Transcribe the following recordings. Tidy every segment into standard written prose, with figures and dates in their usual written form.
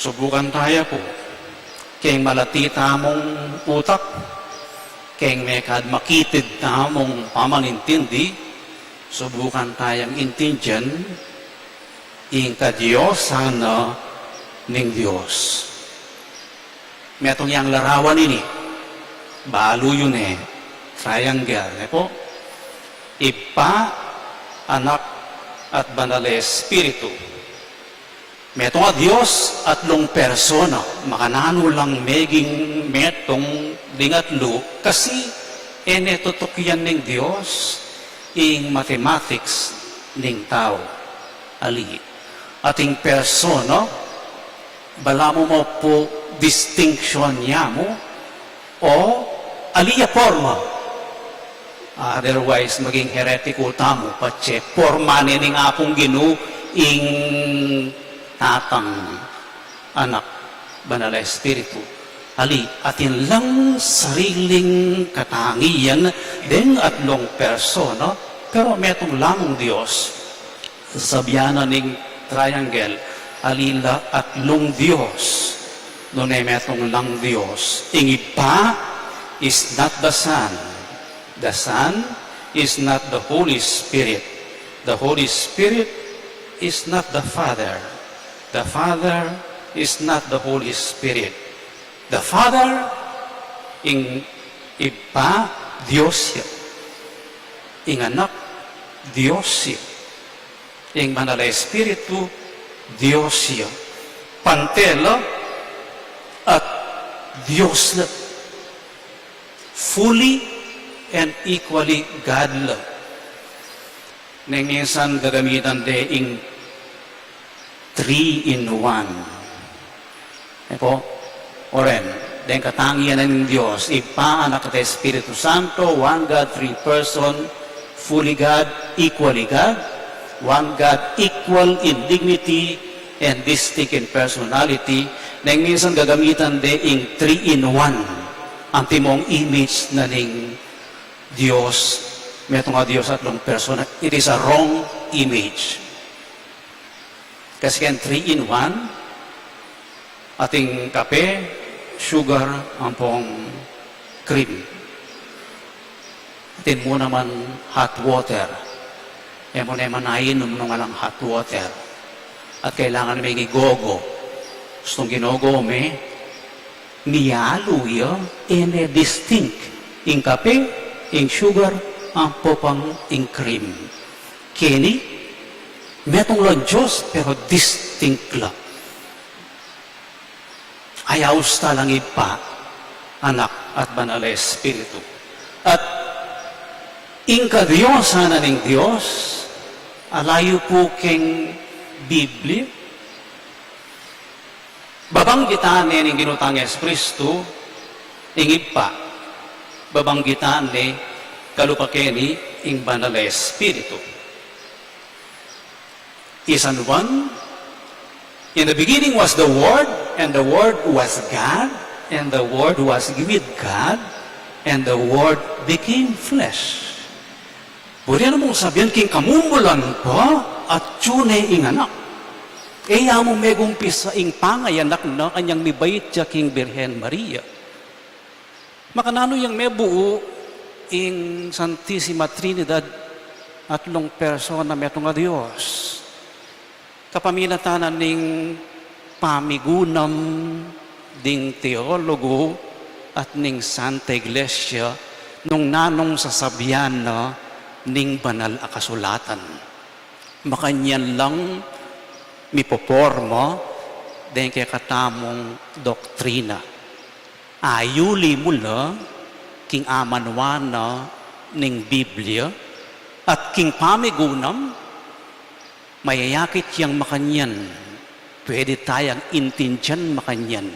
Subukan tayo po. Keng malatita mong utak, keng mekad makitid na mong pamanintindi, subukan tayong intindihan, ing kadiyos sana ning Diyos. Metong yang larawan ini, balo yun triangle, po. Ipa, Anak, at Banal Espiritu. Metong a Diyos at long persona, makanano lang meging metong dingatlo, kasi tutok yan ng Diyos, ing mathematics ning tao. Ali. Ating persona, bala mo po distinction niya mo, o aliya forma. Otherwise, maging heretical tamo, patse, forma nining apong ginu, ing tatang Anak, Banal Espiritu. Ali, atin lang sariling katangian, den at long persona, pero metong lamang Diyos, sabiana ning triangle, alila at long Diyos, doon ay metong lang Diyos. Ingit pa is not the Son. The Son is not the Holy Spirit. The Holy Spirit is not the Father. The Father is not the Holy Spirit. The Father, ing ipa, Diyos siya. Ing Anak, Diyos siya. Ing Banal Espiritu, Diyos siya. Pantela at Diyos na. Fully and equally God love. Nang minsan gagamitan de ing 3-in-1. Po, oren, den katangian ng Diyos, Ipa, Anak at Espiritu Santo, one God, three person, fully God, equally God, one God, equal in dignity and distinct in personality. Nang minsan gagamitan de ing 3-in-1, ang timong image na ning Diyos, metong nga Diyos at long persona. It is a wrong image. Kasi yan 3-in-1, ating kape, sugar, ang pong cream. Atin mo naman hot water. Yan mo naman nainom nung alang hot water. At kailangan may gigogo. Gustong ginogo may niyalo yun, ene distinct. Ing kape, ing sugar, ang popang ing cream. Kini, metong lang Diyos, pero distinct lang. Ayaw sa lang ipa, Anak at Banal Espiritu. At ingka Diyos, sana ng Diyos, alayo po keng Biblia. Babanggitaan ni ginutang Espiritu, ingib pa, babanggitaan ni kalupakeni ing Banal Espiritu. Is and one. In the beginning was the Word, and the Word was God, and the Word was with God, and the Word became flesh. Pwede na mong sabihin, king kamumulan pa, at tune ing anak. Kaya mo megumpis sa ing pangayanak na kanyang mibait siya king Birhen Maria. Makanano yung mebuo ing Santissima Trinidad at long persona metong nga Diyos. Kapaminatanan ning pamigunam ding teologo at ning Santa Iglesia nung nanong sasabihan na ning banal a kasulatan. Makanyan lang mipoporma din kay katamong doktrina. Ayuli mula king amanwana ning Biblia at king pamigunam mayayakit yang makanyan. Pwede tayang intindihan makanyan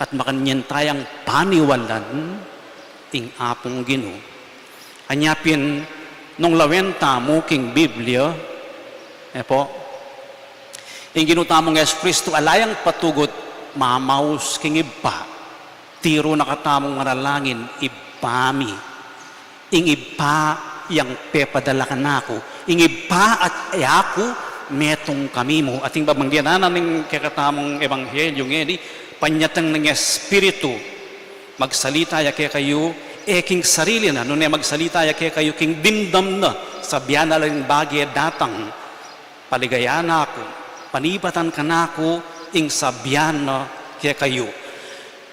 at makanyan tayang paniwalan ing apong Ginoo. Anyapin nung lawenta mo king Biblia, po, ing ginutamong Espiritu alayang patugot mamaus king iba, tiro nakatamong manalangin ibami, ing iba yang pepadala ka nako, ing iba at ayako metong kami mo. Ating babanggianan ng kakatamong ebanghelyo ngayon, panyatang ng Espiritu, magsalita ya kaya kayo, king sarili na, nung magsalita ya kaya kayo, king dimdam na, sabihan na lang bagay datang, paligaya na ako, panibatan ka na ako, ing sabihan na kaya kayo,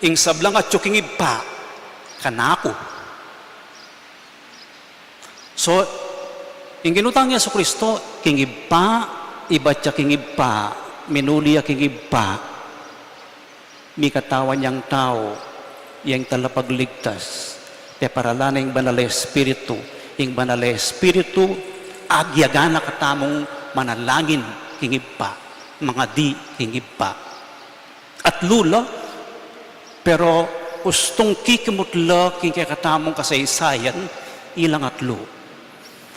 ing sablang at yuking iba, ka na ako. So, ing ginutang niya sa Kristo, king iba, iba siya king iba, minuliya king iba, may katawan niyang tao, yang talapagligtas, kaya parala na yung banal na Espiritu, yung banal na Espiritu, agyagana katamong manalangin, king iba, mga di king iba. At lula, pero ustong kikimutla, king katamong kasaysayan, ilang atlo.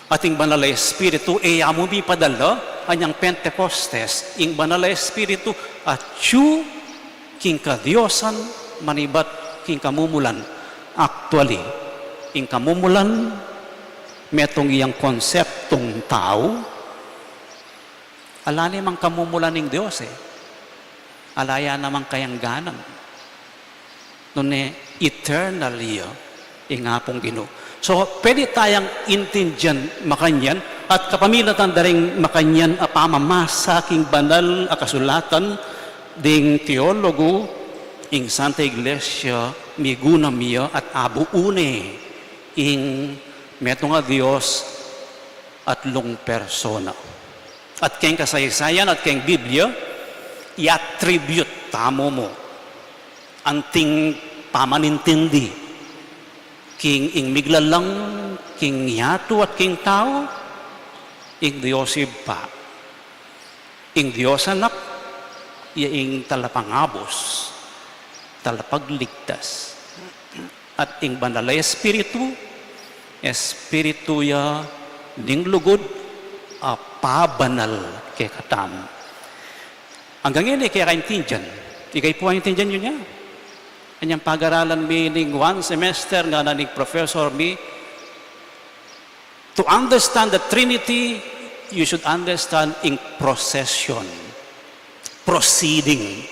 Ating banal na Espiritu, amo mi padala, kanyang Pentecostes, ing banal na Espiritu, at yu, king kadiosan, manibat, king kamumulan. Actually, king kamumulan, metong iyang konseptong tao, ala namang kamumulan ng Diyos alaya namang kayangganan. Noon eternally, ingapong Ginoo. So, pwede tayang intindihan makanyan at kapamilatan daring makanyan apamamasa king banal akasulatan ding teologo ing Santa Iglesia miguna miya at abuune ing meto nga Dios at lung persona. At kayong kasaysayan at kayong Biblia, i-attribute tamo mo anting pamanintindi king ing miglalang, king yato at king tao, ing Diyos iba. Ing Diyos anak, ing talapangabos, talapagligtas. At ing banal na Espiritu, Espiritu ya ding lugod, pabanal kay katam. Hanggang ngayon kaya kaintindihan. Ikay po ang intindihan nyo niya. Kanyang pag-aralan mi ning one semester nga na ning professor mi, to understand the Trinity, you should understand in procession, proceeding.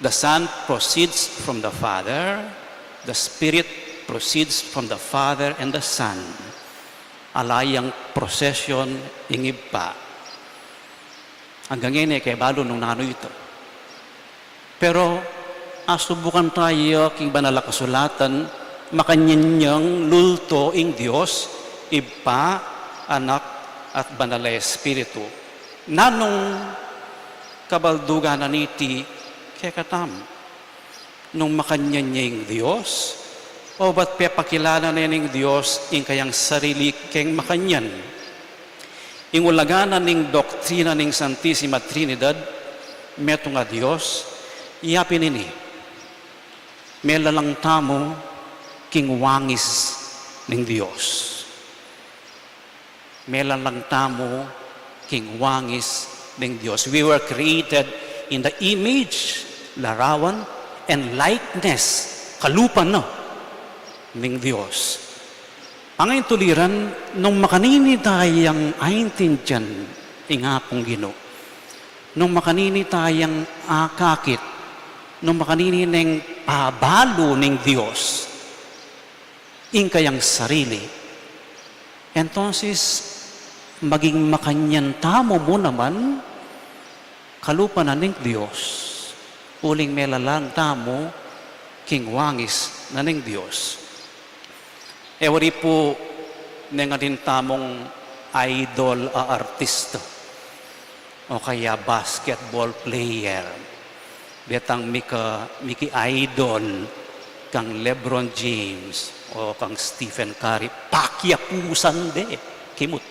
The Son proceeds from the Father, the Spirit proceeds from the Father and the Son. Alayang procession ingib pa. Hanggang ngayon kaya balo nung nano ito. Pero asubukan tayo king banal na kasulatan, makanyanyang lulto ing Diyos, iba, anak, at banal na Espiritu. Nanong kabaldugan na niti, kaya katam, nung makanyanyang Diyos, o ba't pepakilala na yung Diyos ing kayang sarili keng makanyan? Ing ulaganan ning doktrina ning Santissima Trinidad, meto nga Diyos, iyapin ini, melalang tamo king wangis ning Diyos. Melalang tamo king wangis ning Diyos. We were created in the image, larawan, and likeness, kalupan no, ning Diyos. Ang tuliran, nung makanini tayang aintindihan, ingapong Ginoo, nung makanini tayang akakit, nung makanini ng pabalo ng Diyos, ing kayang sarili, entonces, maging makanyan tamo mo naman, kalupan na ng Diyos, uling melalang tamo, king wangis na ng Diyos. Ewari po nga din tamong idol artista o kaya basketball player. Betang miki idol kang LeBron James o kang Stephen Curry, pakyapusan de, kimut.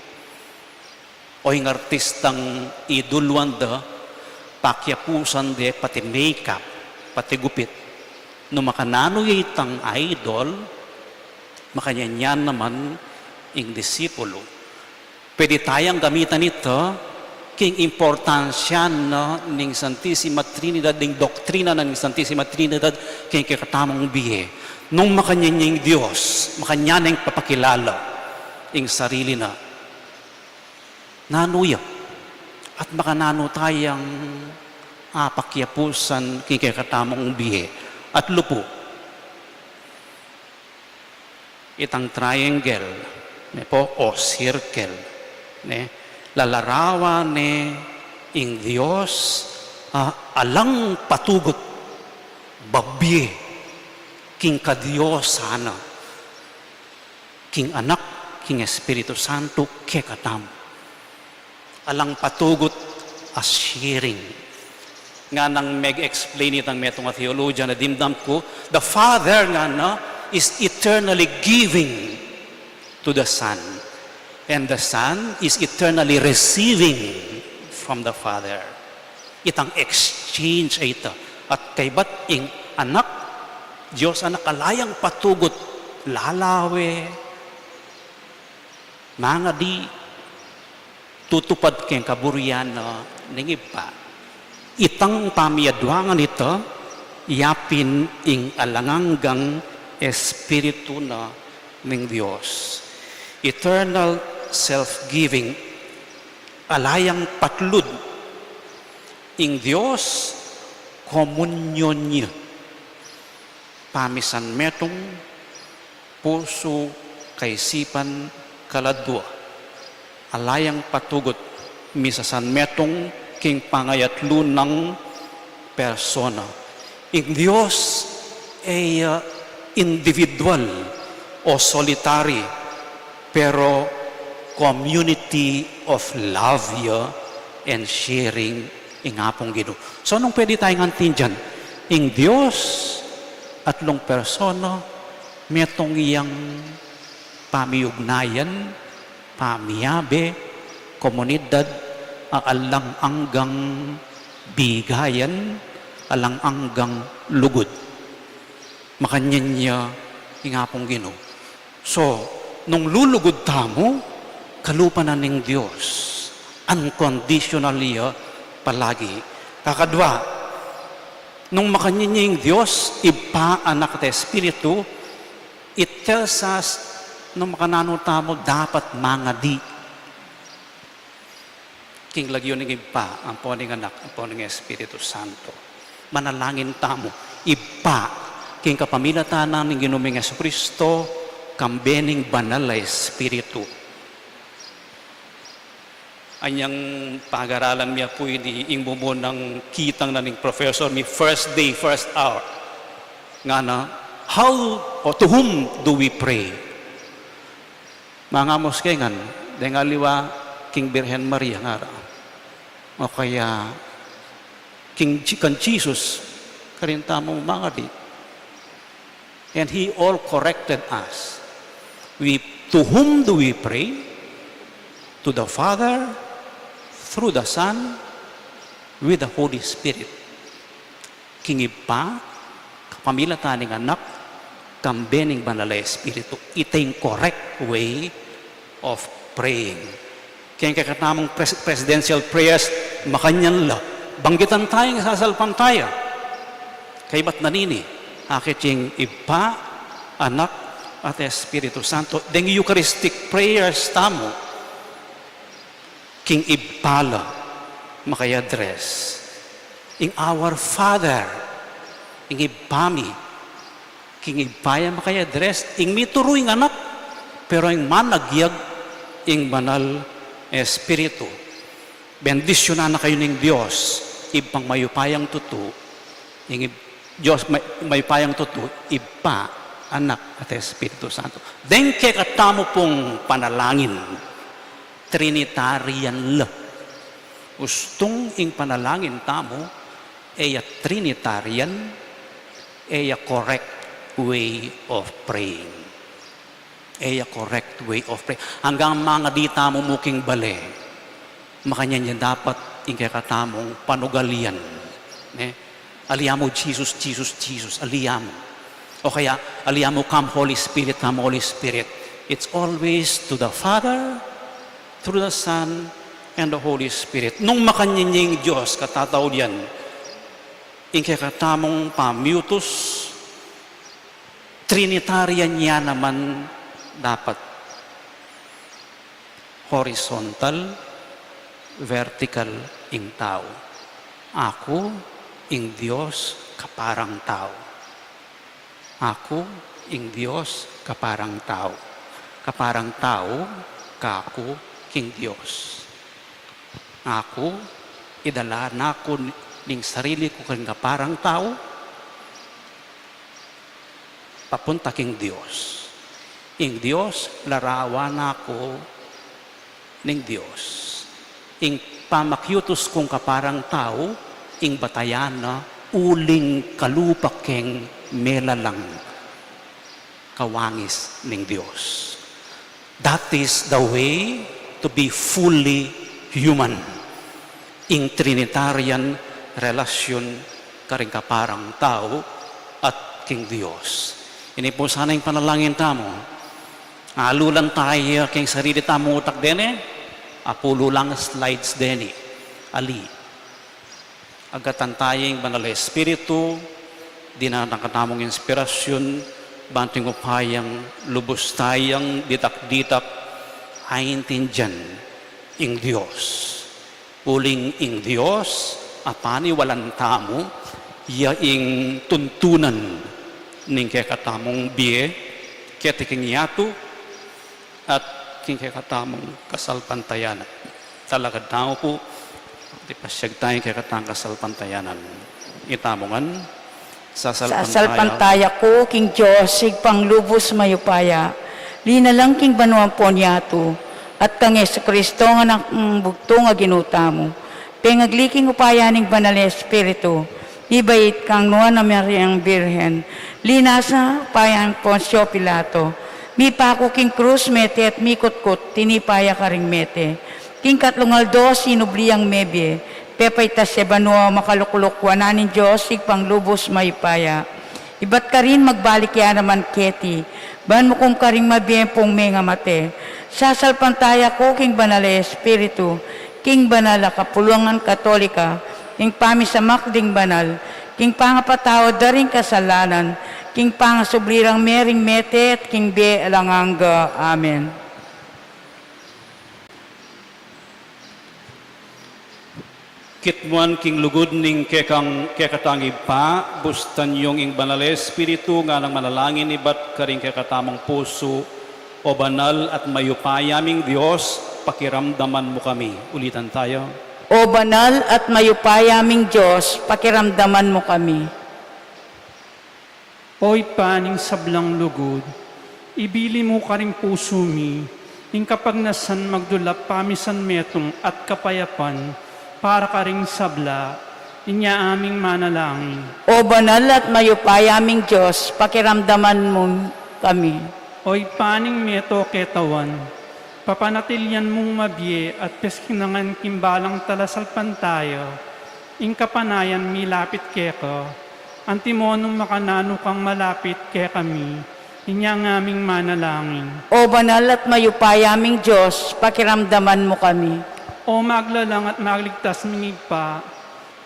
O yung artistang idolwan da, pakyapusan de, pati makeup, pati gupit. No makanano itang idol, makanyanyan naman ing disipulo. Pwede tayang gamitan ito king importansya na ning Santissima Trinidad, ning doktrina ng Santissima Trinidad king kikatamang biye. Nung makanyanyang Diyos, makanyanyang papakilala ing sarili na. nanuya at makanano tayang apakyapusan kikikatamong bihe at lupo. Itang triangle o circle lalarawan ing Diyos alang patugot babye king kadiyos sana king anak king Espiritu Santo kekatam alang patugot as sharing nga nang meg-explain itang metong theologian na dimdam ko, the Father nga is eternally giving to the Son and the Son is eternally receiving from the Father. Itang exchange ay ito. At kay ba't ing anak, Diyos anak kalayang patugot, lalawe, mga di, tutupad kayong kaburian na ningib pa. Itang pamiyadwangan ito, yapin ing alanganggang Espiritu na ng Diyos. Eternal self-giving, alayang patlud, ing Diyos, komunyon niya. Pamisan metong puso kaisipan kaladwa. Alayang patugot misasan metong king pangayatlo ng persona. Ing Diyos ay individual o solitary pero community of love and sharing ingapong Ginoo. So, anong pwede tayong antin dyan? Ing Diyos at long persona, metong iyang pamiugnayan, pamiyabe, komunidad, alang anggang bigayan, alang anggang lugod. Makanyan niya ingapong Ginoo. So, nung lulugod tamo, kalupanan ng Diyos, unconditionally palagi. Kakadwa, nung makanyan niya yung Diyos, iba anak at Espiritu, it tells us, nung makanano tamo, dapat mga di. King lagyo ng iba, ang poning anak, ang poning Espiritu Santo. Manalangin tamo, iba, king kapamilatanan ng ginuming Jesucristo, kambening banal na Espiritu. Anyang pag-aralan niya po ini ingbumo ng kitang na ng professor mi first day, first hour. Nga na, how or to whom do we pray? Mga moskengan, dengaliwa King Birhen Maria nga ra. O kaya King Jesus, karinta mo mga di. And he all corrected us. To whom do we pray? To the Father, through the Son, with the Holy Spirit. Kingib pa, kapamilatan ng anak, kambening banal na Espiritu. Ito yung correct way of praying. Kaya kakatamang presidential prayers, makanyan la. Banggitan tayo, sasalpan tayo. Kaya ba't nanini? Akit yung iba, anak, at Espiritu Santo. Deng Eucharistic prayers tamo, King Ibala, makayadres. In our Father, ing Ibami, King Ibaya makayadres, ing mituruing anak, pero ing managyag, ing banal Espiritu. Bendisyonan na kayo ng Diyos, ibang mayupayang tutu, ing Diyos mayupayang tutu, iba, anak at Espiritu Santo. Dengke katamo pong panalangin, Trinitarian la. Gustong ing panalangin tamo, ay a Trinitarian, ay a correct way of praying. Ay a correct way of praying. Hanggang mga di tamo muking bale, makanya niya dapat ing kakatamong panugalian. Aliyamo Jesus, Jesus, Jesus, aliyamo. O kaya, aliyamo come Holy Spirit, come Holy Spirit. It's always to the Father, through the Son, and the Holy Spirit. Nung makanyanying Diyos, katataw yan, ing kakatamong pamutus, Trinitarian niya naman dapat horizontal, vertical ing tao. Ako ing Diyos kaparang tao. Ako ing Diyos kaparang tao. Kaparang tao, kako king Diyos. Ako, idala na ko ning sarili ko kang kaparang tao, papunta king Diyos. Ing Diyos, larawan ako ning Diyos. Ing pamakyutos kong kaparang tao, ing batayan na uling kalupakeng melalang kawangis ning Diyos. That is the way to be fully human. In Trinitarian relasyon karing kaparang tao at king Diyos. Ini po sana yung panalangin tamo. Alulan tayo king sarili tamo utak dene, apulo lang slides dene. Ali. Agatan tayo yung banal na Espiritu, dinanakatamong inspirasyon, banting upayang lubos tayang ditak-ditak haintindihan ing Diyos. Uling ing Diyos, apani walang tamo, yaing tuntunan ning kekatamong biye, ketiking yato, at king kekatamong kasalpantayanan. Talagad tao po, di pasyag tayong kekatamong kasalpantayanan. Itamongan, Sasalpantaya ko, King Diyos, sigpang lubos mayupaya, linalang king banuang ponyato, at kang Yesu Kristo nga ng bugto nga ginuta mo. Pengagliking upaya ning banal na Espiritu, ibait kang nuwa na Mariang Birhen, linasa upayang Poncio Pilato, mi pako king krus mete at mikot-kot, tinipaya ka ring mete. King katlungaldo, sinubliang mebye, pepay ta siya banua makalukulukwanan ng Diyos, sigpang lubos mayupaya. Iba't ka rin magbalik ya naman keti, ban mo kung ka rin mabiyempong may nga mate. Sasalpantaya ko, King Banal na Espiritu, King Banal na Kapulungan Katolika, King Pamisamak ding Banal, King Pangapatao daring kasalanan, King Pangasublirang Mering Mete, at King Be Alanganga. Amen. Kitmuan king lugod ning kekatangi pa, bustan yung ing banal na Espiritu, nga nang manalangin ibat karing kekatamang puso, o banal at mayupayaming Diyos, pakiramdaman mo kami. Ulitan tayo. O banal at mayupayaming Diyos, pakiramdaman mo kami. Oy paning sablang lugod, ibili mo ka ring puso mi, ing kapag nasan magdulap pamisan metong at kapayapan, para ka ring sabla, inya aming manalangin. O banal at mayupayaming Diyos, pakiramdaman mo kami. Oy paning meto ketawan, papanatilyan mong mabye at peskinangan kimbalang talasalpan tayo, ing kapanayan milapit keko, antimonong makanano kang malapit ke kami, inya aming manalangin. O banal at mayupayaming Diyos, pakiramdaman mo kami. O maglalang at magligtas mingig pa,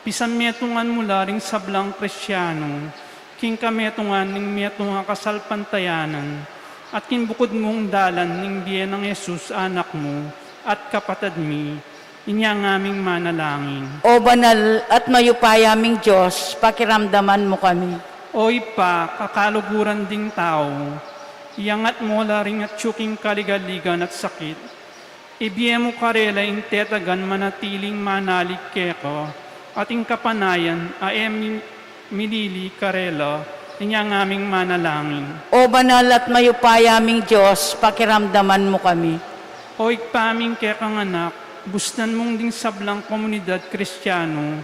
pisan metungan mula ring sablang Kristyano, king kametungan ning metunga kasalpantayanan, at kin bukod mong dalan ning biyen ng Jesus anak mo, at kapatid mi, inya aming manalangin. O banal at mayupayaming Diyos, pakiramdaman mo kami. Oy pa, kakaluguran ding tao, iyangat mo laring at tsuking kaligaligan at sakit, ibiye mo karela ing tetagan manatiling manalik keko, ating kapanayan aem milili karela, inyang aming manalangin. O banal at mayupayaming Diyos, pakiramdaman mo kami. Oy paming kekang anak, bustan mong ding sablang komunidad Kristiyano,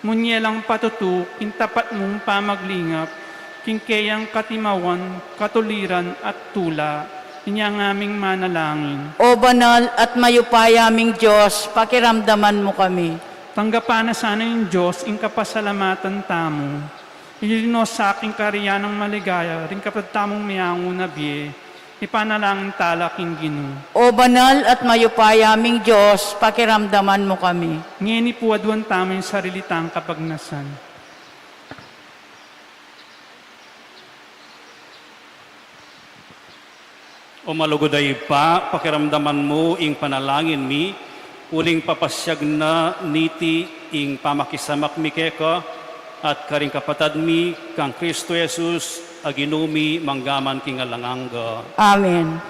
munyelang patutu, kintapat mong pamaglingap, kingkeyang katimawan, katuliran at tula, inyang aming manalangin. O banal at mayupayaming Diyos, pakiramdaman mo kami. Tanggapan na sana yung Diyos, ing kapasalamatan tamo. Ilino sa aking karya ng maligaya, rin kapag tamong miyango na biye, ipanalangin talaking Ginoo. O banal at mayupayaming Diyos, pakiramdaman mo kami. Ngeni po adwan tamo yung sarilitang kapagnasan. O malugoday pa, pakiramdaman mo ing panalangin mi, uling papasyag na niti ing pamakisamak mi keka at karing kapatad mi kang Kristo Jesus aginumi manggaman kingalanganga. Amen.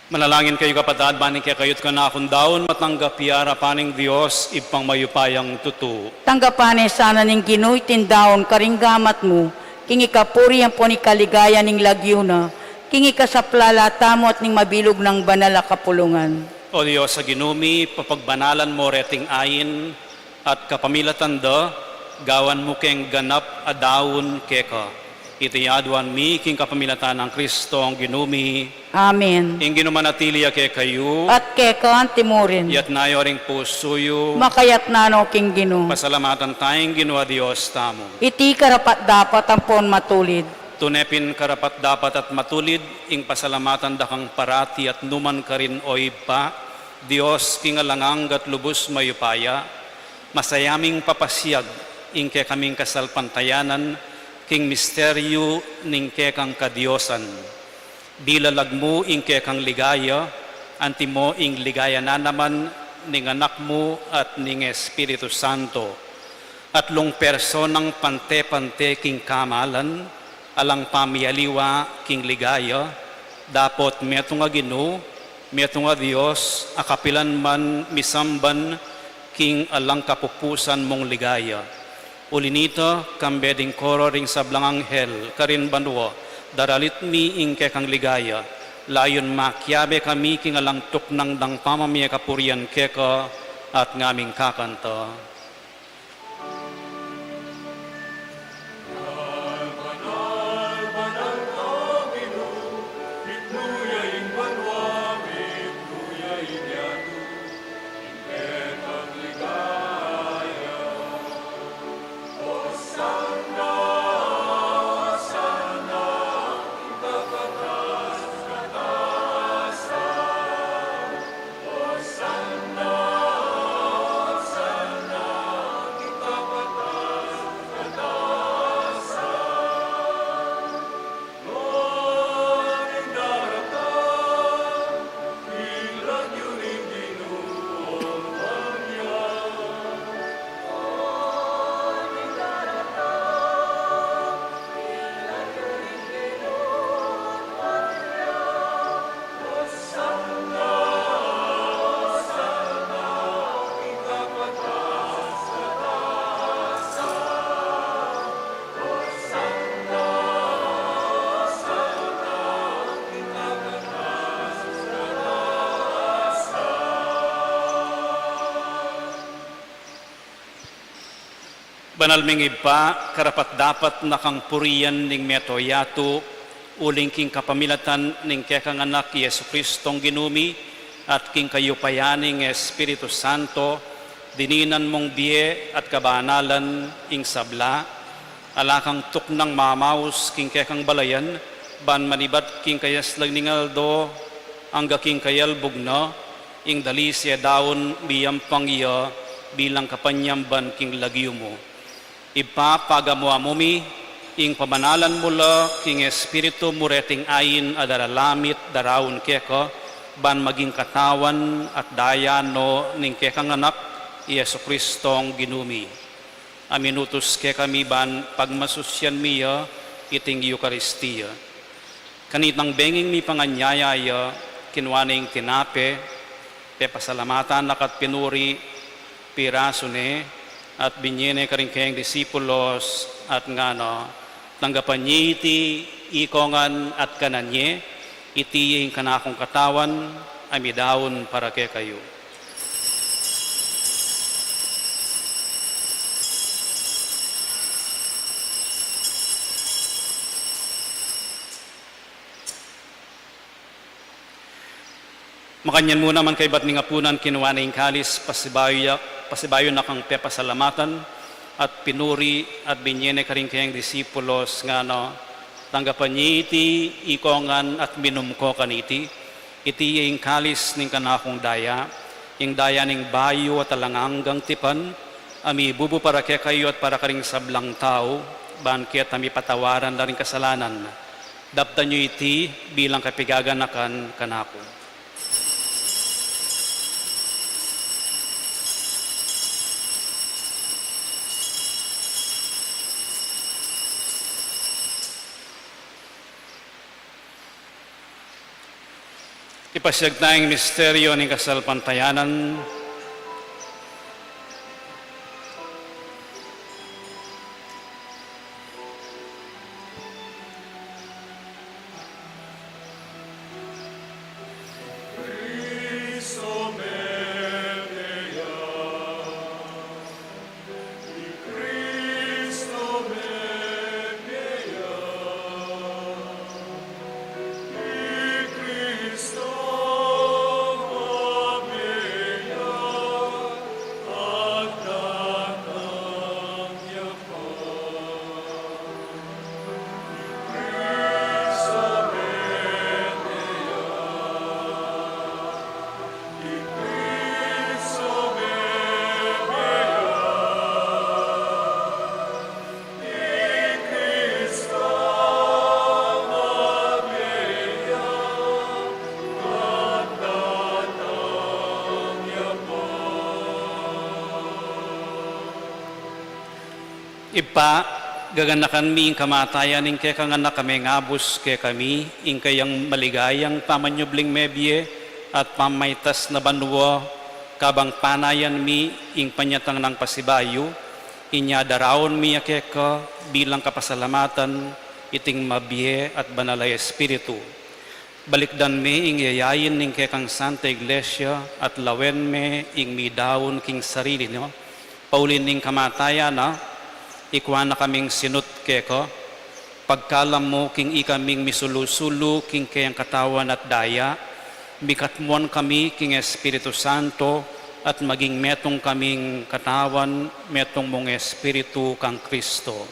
Manalangin kayo kapatad, baning kaya kayot ka na akong daon, matanggap yara paning Diyos, ipang mayupayang tutu. Tanggapane sana ning Ginoy tindaon karinggamat mo, kingi kapurihan po ni kaligaya ning lagyuna, kingi kasaplalata mo at ning mabilog ng banala kapulungan. O Diyos sa ginumi, papagbanalan mo reting ayin, at kapamilatan da, gawan mo keng ganap adawon keka. Itiyaduan mi king kapamilatan ng Kristo ang ginumi. Amen. Ing ginumanatili kay kayo. At keka timurin. Yat nayo ring pusuyo. Makayat nano king Gino. Pasalamatan tayong ginawa Diyos tamo. Iti karapat dapat ampon matulid. Tunepin karapat dapat at matulid, ing pasalamatan dakang parati at numan ka rin oy pa. Diyos kingalangang at lubos mayupaya. Masayaming papasiyag, ing kay kaming kasalpantayanan, king misteryo ning kekang kadiosan. Dilalag mo ing kekang ligaya, anti mo ing ligaya na naman ning anak mo at ning Espiritu Santo. At lung personang pante-pante king kamalan, alang pamiyaliwa king ligaya, dapot metong agino, Meto nga Dios, akapilan man misamban king alang kapupusan mong ligaya. Ulinito, kambeding koro ring sablang anghel, karin banwa, daralit mi ing kekang ligaya. Layon makyabe kami king alang tuknang dang pamamaya kapurian keka at ngaming kakanta. Banal mingib pa, karapat dapat nakang purian ning metoyato, uling king kapamilatan ning kekang anak Yesu Kristong ginumi, at king kayupayaning Espiritu Santo, dininan mong biye at kabanalan ing sabla, alakang tuknang mamaus king kekang balayan, ban manibat king kayas lang ningaldo, angga king kayal bugno, ing dali siya daon biyam pangya, bilang kapanyamban king lagyo mo. Ipapagamuha mumi, ing pamanalan mula, king Espiritu mureting ayin adaralamit darawon keko, ban maging katawan at dayano ning kekang anak, Yesu Kristong ginumi. Aminutos ke kami ban pagmasusyan miya, iting Eucharistia. Kanitang benging mi panganyayaya, kinwaning tinape, pepasalamatan nakat pinuri, pirasune, at binyene karing kayang disipulos at ngano, tanggapan niya iti ikongan at kananye, iti yung kanakong katawan, amidawon para kay kayo. Makanyan muna man kay bat ni ngapunan kinuha na yung kalis, pasibayo na kang pepasalamatan at pinuri at binyene karing kayang disipulos nga no, tanggapan niya iti ikongan at minumko kaniti, iti yung kalis ning kanakong daya, yung daya ning bayo at alanganggang tipan, ami bubu para kay kayo at para karing sablang tao, banket ami patawaran na ring kasalanan, daptan nyo iti bilang kapigaganakan kanako. Ipasyag tayong misteryo ng kasalpantayanan. Ipa, gaganakan mi ing kamatayan ing kaya kang anak kami ngabus kaya kami, ing kayang maligayang pamanyubling mebye, at pamaytas na banwa, kabang panayan mi ing panyatang ng pasibayo, inya darawon mi akeka bilang kapasalamatan, iting mabiye at banalay espiritu. Balikdan me ing yayayin ning kekang Santa Iglesia at lawen me ing midawon king sarili no. Paulin ning kamatayan na, ikwa na kaming sinut keko, pagkalam mo king ikaming misulu-sulu king kayang katawan at daya, bikatmuan kami king Espiritu Santo at maging metong kaming katawan, metong mong Espiritu kang Kristo.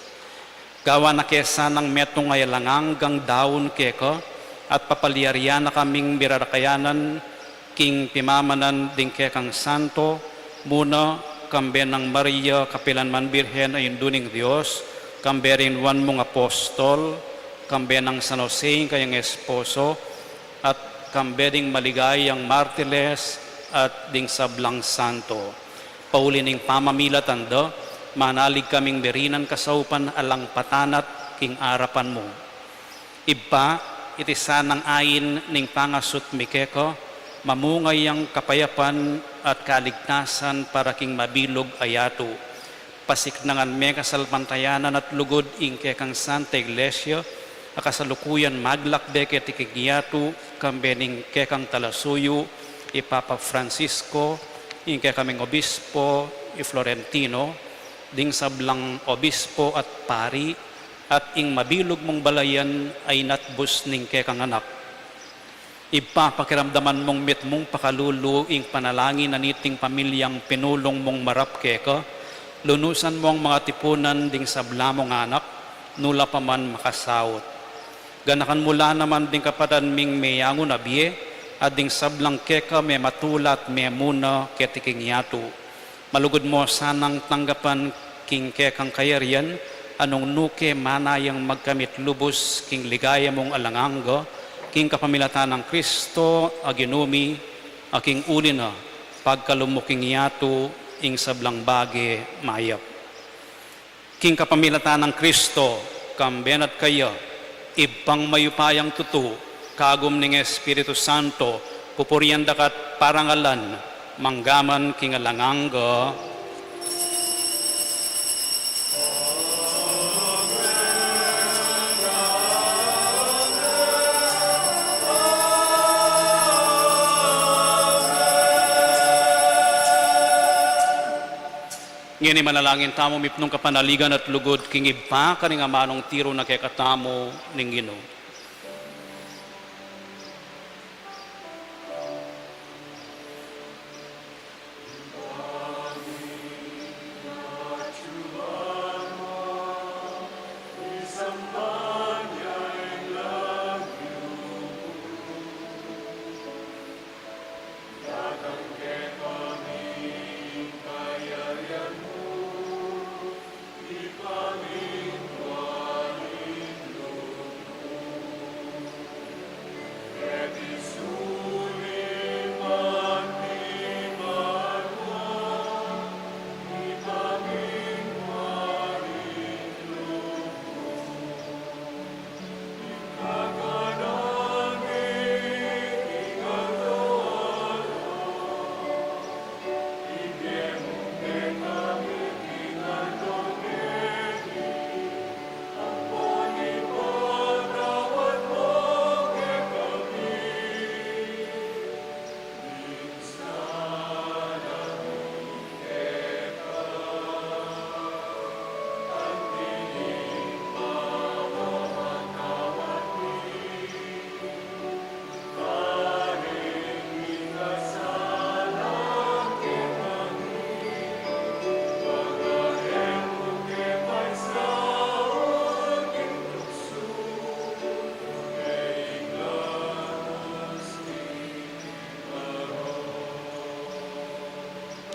Gawa na kesa ng metong ay langanggang daon keko at papaliarya na kaming birarakayanan king pimamanan ding kekang Santo muna kambe ng Maria kapilanman Birhen ay duning Diyos, kambe rin wan mong apostol, kambe ng San Jose kayang esposo, at kambe ding maligayang martiles at ding sablang santo. Paulining pamamilatan do, manalig kaming berinan kasaupan alang patanat king arapan mo. Iba, itisa ng ayin ning pangasut mikeko, mamungay ang kapayapan at kaligtasan para king mabilog ayato. Pasiknangan me kasalpantayanan at lugod ing kekang Santa Iglesia, akasalukuyan maglakbeke tikigyato kambening kekang talasuyo, Papa Francisco, ing kekaming obispo, Florentino, ding sablang obispo at pari, at ing mabilog mong balayan ay natbus ning kekang anak. Ipapakiramdaman mong mit mong pakalulu ing panalangin na niting pamilyang pinulong mong marap keka, lunusan mong mga tipunan ding sabla mong anak, nula pa man makasawot. Ganakan mula naman ding kapatan ming mayango na biye, at ding sablang keka may matulat may muna ketiking yato. Malugod mo sanang tanggapan king kekang kayarian, anong nuke manayang magkamit lubos king ligaya mong alanganga, king kapamilatan ng Kristo, aginumi, aking ulina, pagkalumuking yato, ing sablang bage, mayap. King kapamilatan ng Kristo, kambenat kayo, ibang mayupayang tutu, kagum ning Espiritu Santo, pupurian dakat parangalan, manggaman king alanganga, ngini manalangin tamo mipnong kapanaligan at lugod king iba kaning amanong tiro na kay katamo ning Ginoo.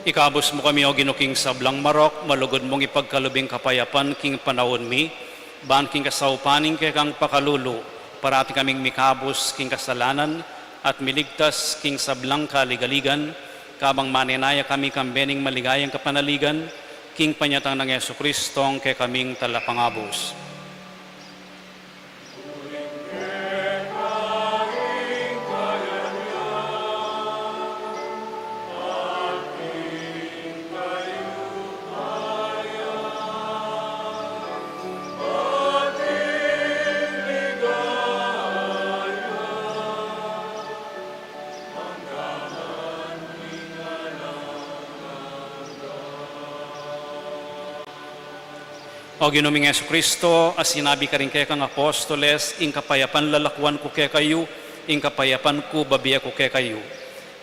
Ikabos mo kami o ginuking sablang marok, malugod mong ipagkalubing kapayapan king panahon mi, ban king kasaupaning kay kang pakalulu, parati kaming mikabos king kasalanan, at miligtas king sablang kaligaligan, kabang maninaya kami kambening maligayang kapanaligan, king panyatang ng Yesu Kristong kay kaming talapangabos. O ginuming Yesu Kristo, as sinabi ka rin kaya kang apostoles, ing kapayapan lalakwan ko kaya kayo, ing kapayapan ko babiya ko kaya kayo.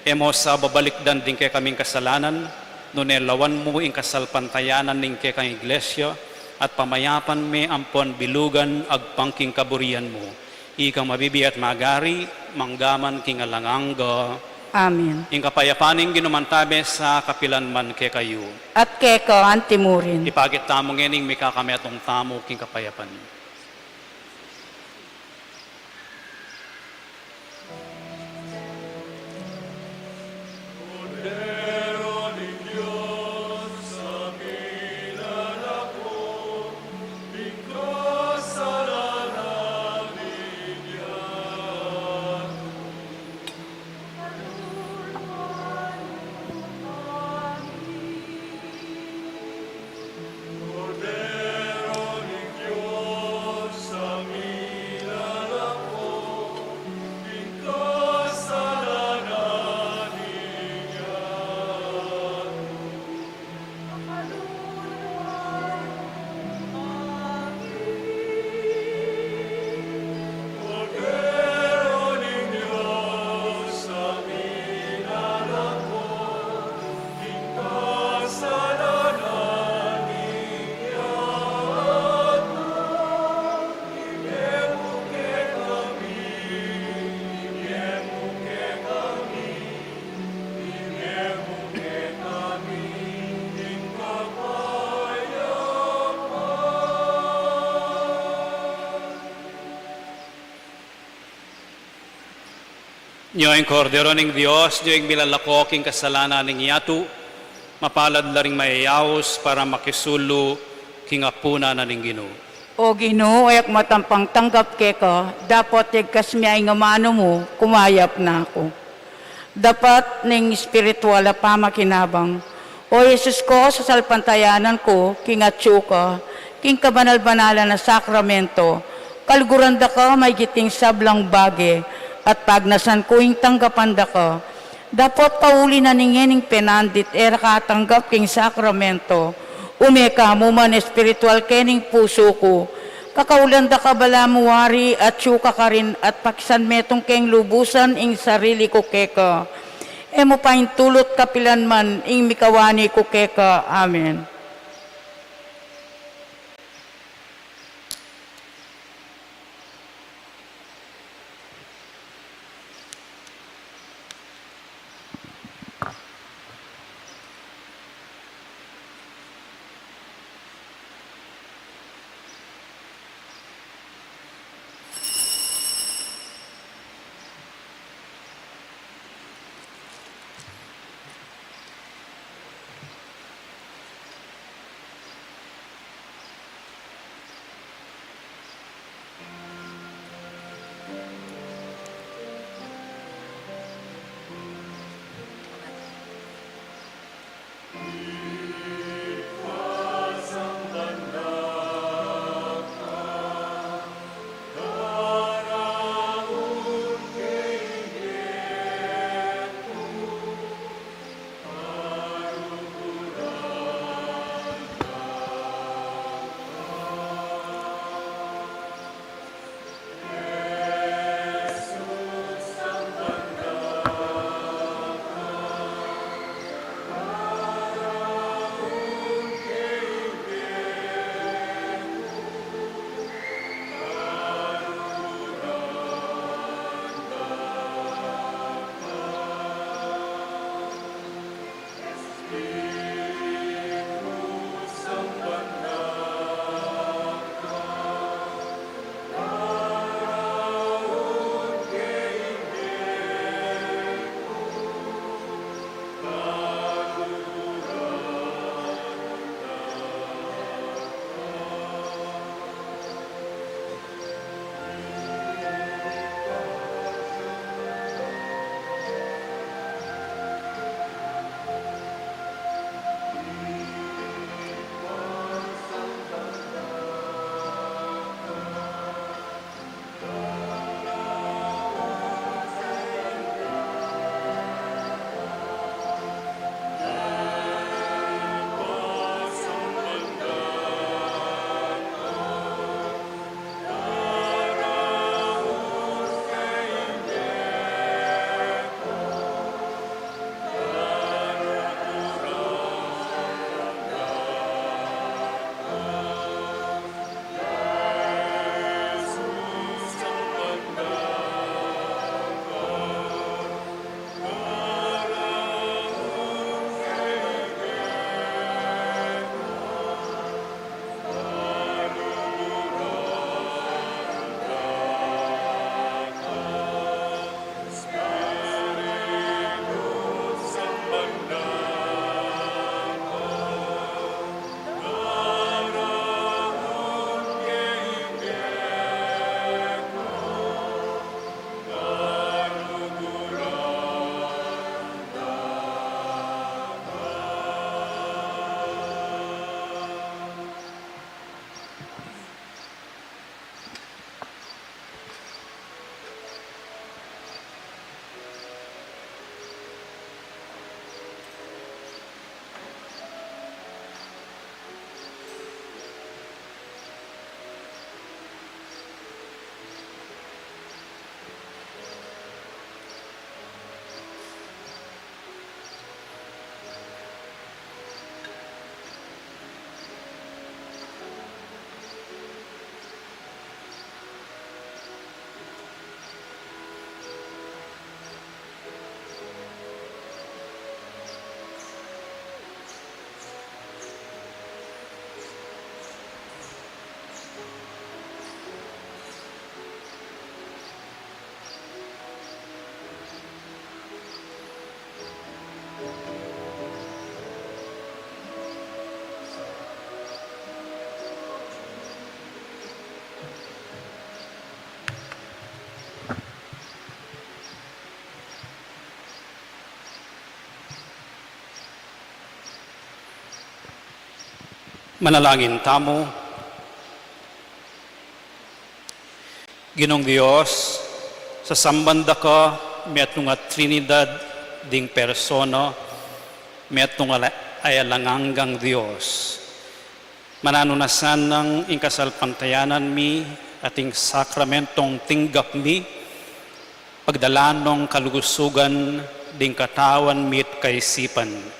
Emo sa babalikdan din kaya kaming kasalanan, nunelawan mo ing kasalpantayanan ning kaya kang iglesia, at pamayapan me ampon bilugan agpangking kaburian mo. Ikang mabibi at magari, manggaman king alanganga. Amen. Ing kapayapaning ginumantabe sa kapilan man kaya kayo. At keka antimurin. Ipagit tamong ening may kakami atong tamo king kapayapan. Nyo ang kordero ng Diyos, nyo ang milalako king kasalanan ng yatu, mapalad la ring mayayaos para makisulo king apuna na ning Ginoo. O Ginoo, ayak matampang tanggap keka, dapat igkas mi ay ngamano mo, kumayap na ako. Dapat ning spiritual na pamakinabang. O Jesus ko, sa salpantayanan ko, king atsuka, king kabanal-banalan na sakramento, kalguranda ka may giting sablang bage, at pagnasan ko ing tanggapan da ka. Dapat pauli na ningening penandit era katanggap king sakramento. Umeka mo man espiritual kening puso ko. Kakaulan da ka bala muwari at syuka ka rin at pakisan metong keng lubusan ing sarili ko keka. Emo pa tulot kapilan man ing mikawani ko keka. Amen. Manalangin tamo. Ginong Dios, sa sambanda ka, metong at Trinidad ding persona, metong ayalanganggang Dios. Mananunasan ng inkasalpantayanan mi, ating sakramentong tinggap mi, pagdalanong kalugusugan ding katawan mit kaisipan.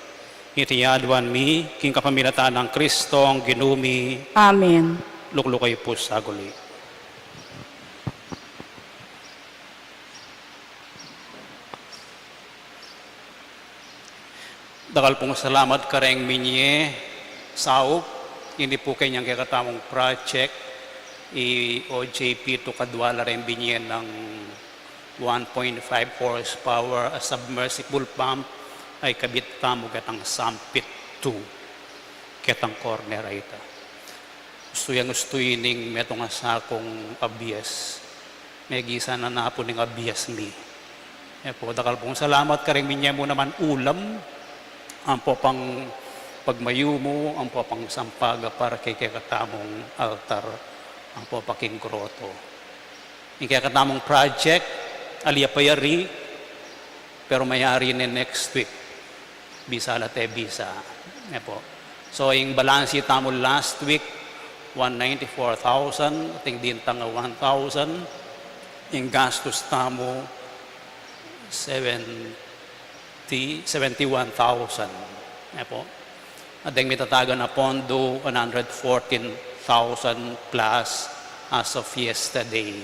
Itiyadwan mi, king kapamilatan ng Kristo ang ginumi, Amen. luklukay po sa guli. Dakal pong salamat kareng minye saup, hindi po kanyang kakatamong project, OJP to kadwala rin binye ng 1.5 horsepower a submersible pump ay kabit tamo katang sampit 2 ketang corner ay ita. Gusto ining metong asakong abiyas. May gisa na napo ng abiyas mi. E po, dakal pong salamat kareng minye mo naman ulam, ang po pang pagmayo mo, ang po pang sampaga para kay katamong altar, ang po paking groto. Yung katamong project, aliya payari, pero mayari ni next week. Bisa late bisa. Yan po. So, yung balance tamo last week, 194,000, ating dintang 1,000. Yung gastos tamo, 71,000. Yan po. At yung mitatagan na pondo, 114,000 plus as of yesterday.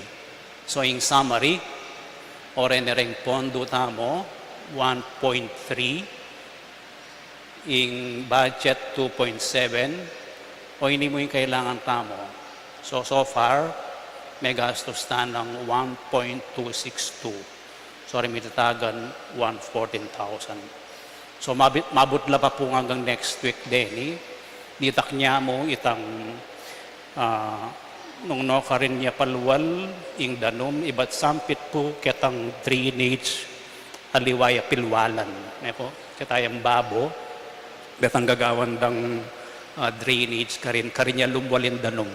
So, in summary, orenering pondo tamo, 1.3, in budget 2.7, o hindi mo yung kailangan tamo. So far, may gastos na ng 1.262. Sorry, may tatagan 114,000. So mabutla pa po hanggang next week din. Ditak niya mo itang nung no ka rin niya palwal, ing danom, iba't sampit po ketang drainage, aliwaya pilwalan. Po, ketayang babo, betang gagawan ng drainage karinya lumwalin danom.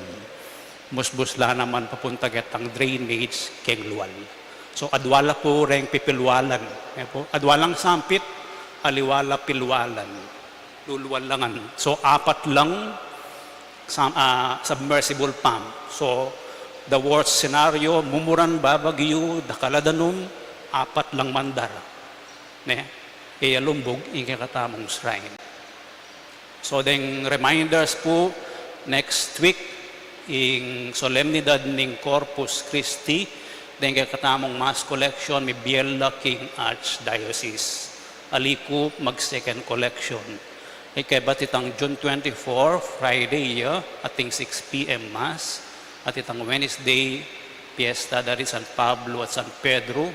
Musbusla naman papunta ketang drainage keng luwal. So adwala po ring pipilwalan. Po, adwalang sampit, aliwala pilwalan. Lulwalangan. So apat lang submersible pump. So the worst scenario, mumuran babagyo, dakaladanom, apat lang mandar. Kaya lumbog, ingay katamong shrine. So, then reminders po, next week, in solemnidad ng Corpus Christi, then katamong mass collection, may Biella King Archdiocese. Aliku, mag-second collection. Kaya ba't itang June 24, Friday, ating 6 p.m. Mass, at itang Wednesday, Fiesta dari San Pablo at San Pedro,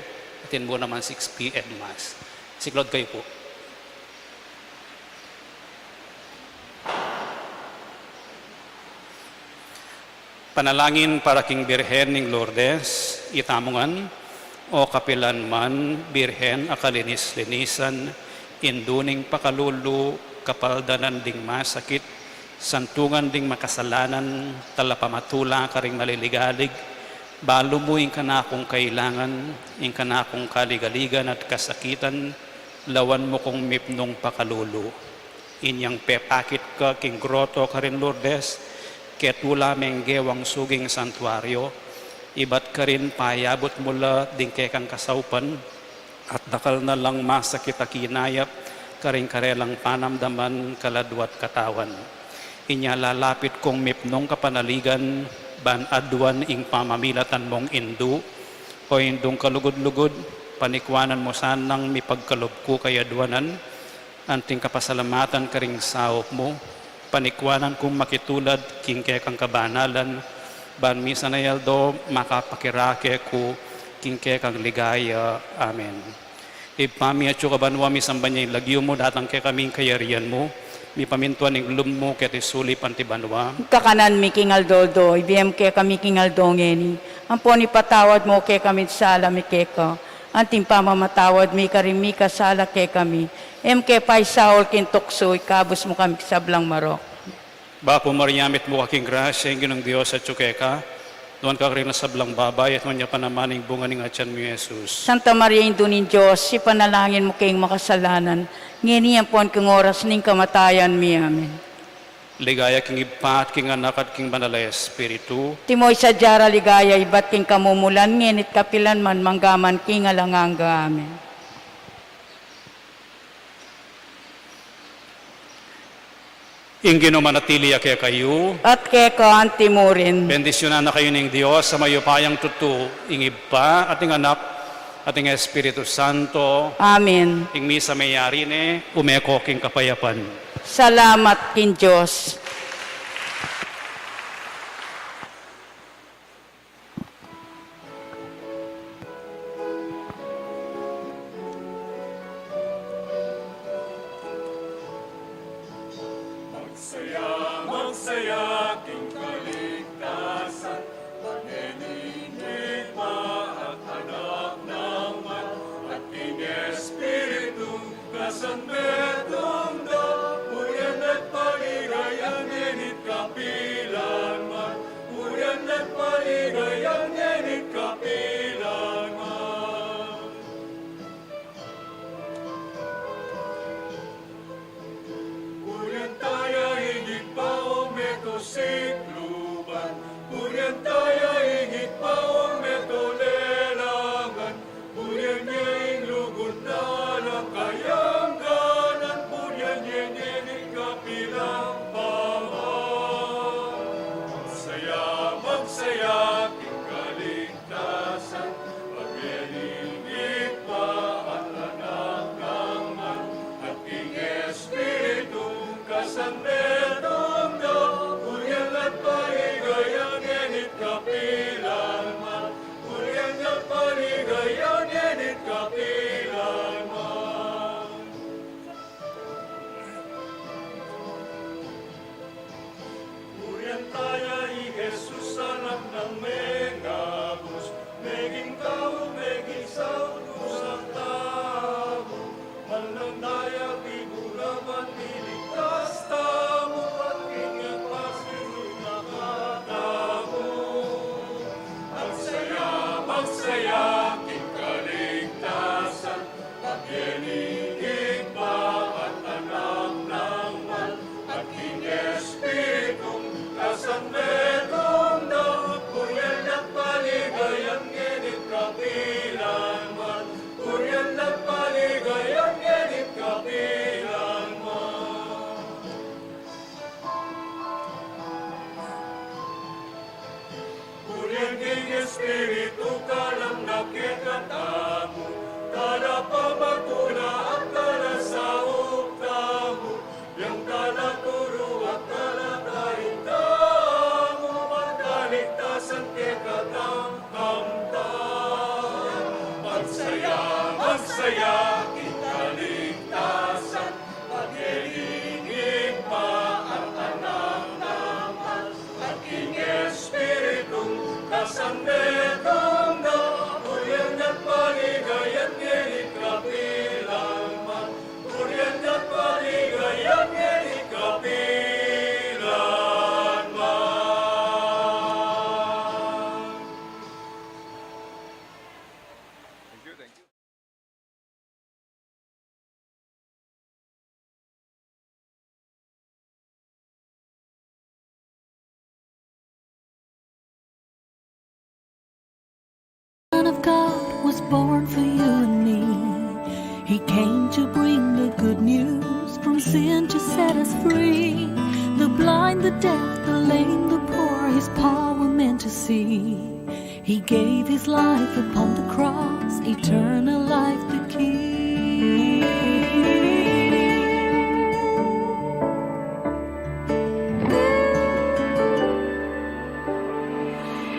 atin mo naman 6 p.m. Mass. Siklod kayo po. Panalangin para king Birhen ng Lourdes, itamungan, o kapilan man, Birhen akalinis-linisan, induning pakalulu, kapaldanan ding masakit, santungan ding makasalanan, talapamatula ka ring maliligalig, balo mo ing kanakong kailangan, ing kanakong kaligaligan at kasakitan, lawan mo kong mipnong pakalulu. Inyang pepakit ka king groto ka rin Lourdes, ketula meng gewang suging santuaryo, ibat ka rin payabot mula ding kekang kasaupan, at dakal na lang masakit akinayap, karing karelang panamdaman kaladwat katawan. Inya lalapit kong mipnong kapanaligan, ban adwan ing pamamilatan mong indu, o indong kalugod-lugod, panikwanan mo sanang mipagkalob ko kayadwanan, anting kapasalamatan karing saop mo, panikwanan kong makitulad king kekang kabanalan, ban misa na yaldo makapakirake ko king kekang ligaya. Amen. Ipami at kabanwa mi sambanya ilagyo mo datang kay kaming kayarian mo, mi pamintuan ng lum mo ket isulip antibanwa. Kakanan mi kingal doldo, ibiyem ke kami kingal dongeni. Ampon ipatawad mo ke kami sala mi keka. Anting pamamatawad mi karimi kasala ke kami. Ke pay Saul kintukso, ikabos mo kami sablang marok. Bapo Mariamit mo kaking grasya, ang ginang Diyos at tsukeka, doon ka rin sa blang babay at manya panamaning bunga ng atyan mo, Jesus. Santa Maria, Indunin Diyos, si panalangin mo kayong makasalanan, nginiyan po ang kong oras ning kamatayan mi. Amen. Ligaya king ipa at king anak at king banalay Espiritu, Timoy sa Jara ligaya, ibat king kamumulan, nginit kapilan man manggaman king alanganga. Amen. ingino manatili kaya kayo, At kaya ka antimurin. bendisyonan na kayo ng Diyos sa mayupayang tutu, ing iba at ing anak at ing Espiritu Santo, Amen. ing misa mayari ne, umeko king kapayapan. Salamat kin Diyos. Magsaya king kaligtasan, pag-ininit at anak ng man, at king Espiritu, kasanbetong da, puyan at paligayan, ngenit kapilan man, puyan at paligayan, ngenit kapilan man. Puyan tayo higit pa o metosikluban, puyan tayo higit pa o metolelangan, puyan niya ing lugod na nakayangganan, puyan niya nyenig kapilang paman. Magsaya, king kaligtasan, pag-iinit pa at anak ng man, at king Espiritu, kasanbetong da, puyan at paligayang ngenit kapilan man, puyan at paligayang ngenit kapilan man. Puyan tayo Jesus anak ng Megabus, meging tao, meging saudo sa tao, manang daya, bigulaban, niligtas tamo, at ingat pasinul nakatamo. Magsaya, king kaligtasan, pag-inig pa at anak ng man, at king Espiritu, kasanbetong da, puyan at paligayang ngenit kapilan man, puyan at paligayang ngenit kapilan man. Puyan king Espiritu, kalang nakikatamu, kada pamatula at kada saok tamu, yang kada turo at kada kahitamu, magkaligtasan kekatang kamtan. Magsaya, king kaligtasan, pag-iingig pa at anak naman, at king Espiritu, kasanbetong da, puyan at paligayang ngenit kapilan man, puyan at paligayang ngenit kapilan man. Son of God was born for you and me. He came to bring the good news, from sin to set us free. The blind, the deaf, the lame, the poor, his power meant to see. He gave his life upon the cross, eternal life the key.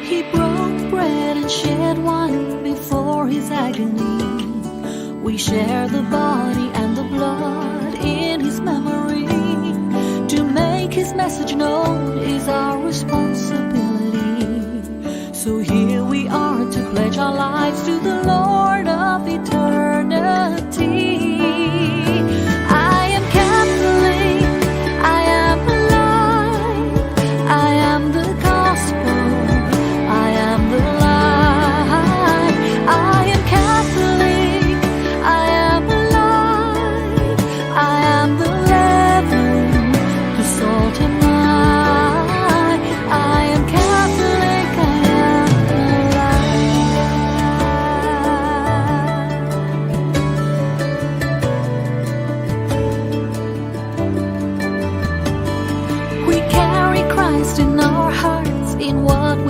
He broke bread and shed wine before his agony. We share the body and the blood in his memory. To make his message known is our responsibility. So here we are to pledge our lives to the Lord of eternity.